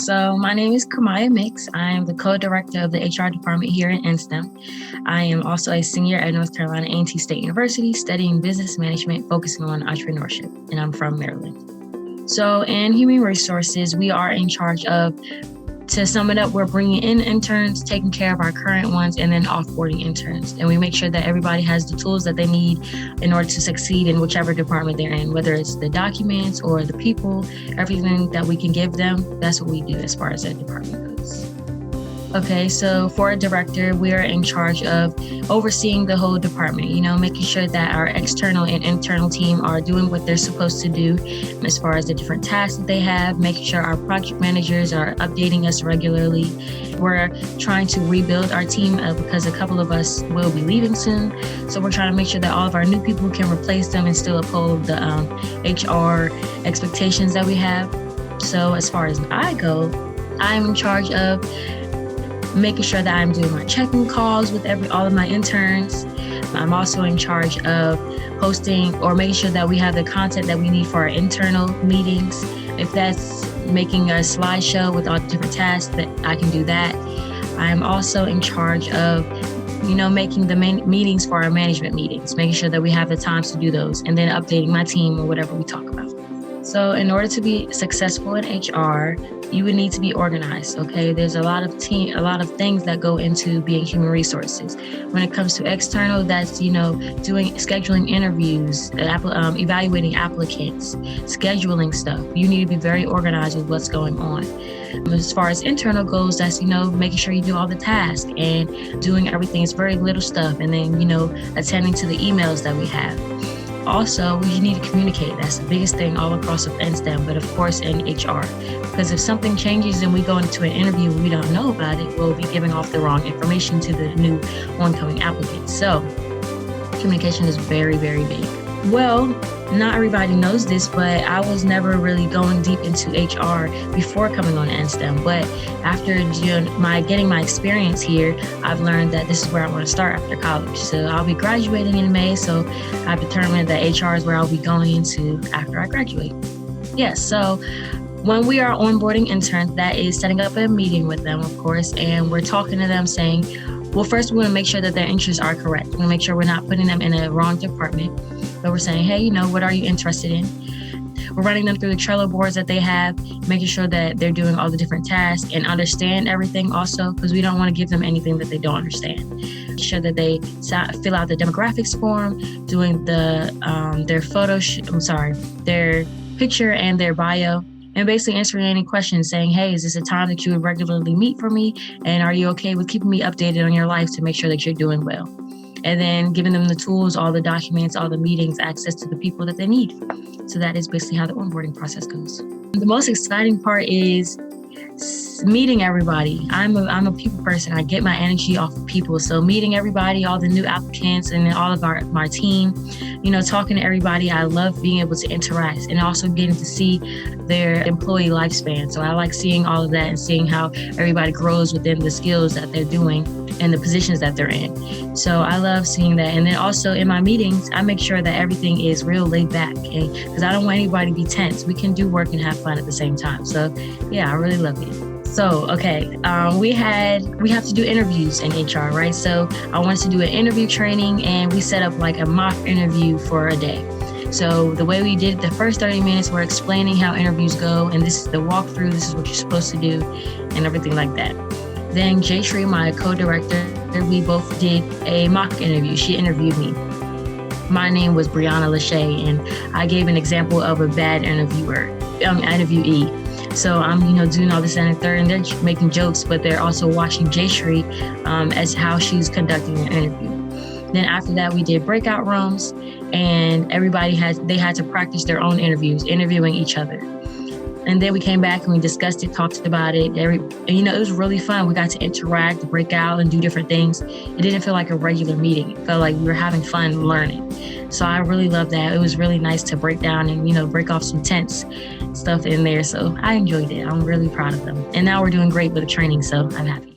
So my name is Kmaia Mix. I am the co-director of the HR department here at NSTEM. I am also a senior at North Carolina A&T State University studying business management, focusing on entrepreneurship, and I'm from Maryland. So in human resources, we are in charge of, to sum it up, we're bringing in interns, taking care of our current ones, and then offboarding interns. And we make sure that everybody has the tools that they need in order to succeed in whichever department they're in, whether it's the documents or the people, everything that we can give them, that's what we do as far as that department goes. Okay, so for a director, we are in charge of overseeing the whole department, making sure that our external and internal team are doing what they're supposed to do as far as the different tasks that they have, making sure our project managers are updating us regularly. We're trying to rebuild our team because a couple of us will be leaving soon. So we're trying to make sure that all of our new people can replace them and still uphold the HR expectations that we have. So as far as I go, I'm in charge of making sure that I'm doing my check-in calls with all of my interns. I'm also in charge of hosting or making sure that we have the content that we need for our internal meetings. If that's making a slideshow with all the different tasks, that I can do that. I'm also in charge of making the main meetings for our management meetings, making sure that we have the times to do those, and then updating my team or whatever we talk about. So in order to be successful in HR, you would need to be organized, okay? There's a lot of things that go into being human resources. When it comes to external, that's, scheduling interviews, evaluating applicants, scheduling stuff. You need to be very organized with what's going on. As far as internal goes, that's, making sure you do all the tasks and doing everything. It's very little stuff. And then, attending to the emails that we have. Also, we need to communicate. That's the biggest thing all across of NSTEM, but of course in HR. Because if something changes and we go into an interview and we don't know about it, we'll be giving off the wrong information to the new oncoming applicants. So communication is very, very big. Well, not everybody knows this, but I was never really going deep into HR before coming on NSTEM. But after getting my experience here, I've learned that this is where I want to start after college. So I'll be graduating in May. So I've determined that HR is where I'll be going into after I graduate. Yes. So when we are onboarding interns, that is setting up a meeting with them, of course, and we're talking to them saying, well, first we want to make sure that their interests are correct. We want to make sure we're not putting them in a wrong department. But we're saying, hey, what are you interested in? We're running them through the Trello boards that they have, making sure that they're doing all the different tasks and understand everything also, because we don't want to give them anything that they don't understand. Make sure that they fill out the demographics form, doing their their picture and their bio, and basically answering any questions saying, hey, is this a time that you would regularly meet for me? And are you okay with keeping me updated on your life to make sure that you're doing well? And then giving them the tools, all the documents, all the meetings, access to the people that they need. So that is basically how the onboarding process goes. The most exciting part is meeting everybody. I'm a people person. I get my energy off of people. So meeting everybody, all the new applicants, and then all of my team, talking to everybody. I love being able to interact and also getting to see their employee lifespan. So I like seeing all of that and seeing how everybody grows within the skills that they're doing and the positions that they're in. So I love seeing that. And then also in my meetings, I make sure that everything is real laid back, because I don't want anybody to be tense. We can do work and have fun at the same time. So yeah, I really love it. So, okay, we have to do interviews in HR, right? So I wanted to do an interview training, and we set up like a mock interview for a day. So the way we did it, the first 30 minutes, we're explaining how interviews go, and this is the walkthrough, this is what you're supposed to do, and everything like that. Then Jayshree, my co-director, we both did a mock interview. She interviewed me. My name was Brianna Lachey, and I gave an example of a bad interviewee. So I'm, doing all this and the third, and they're making jokes, but they're also watching Jayshree as how she's conducting an interview. Then after that, we did breakout rooms, and they had to practice their own interviews, interviewing each other. And then we came back and we discussed it, talked about it. It was really fun. We got to interact, break out, and do different things. It didn't feel like a regular meeting. It felt like we were having fun learning. So I really loved that. It was really nice to break down and, break off some tense stuff in there. So I enjoyed it. I'm really proud of them. And now we're doing great with the training, so I'm happy.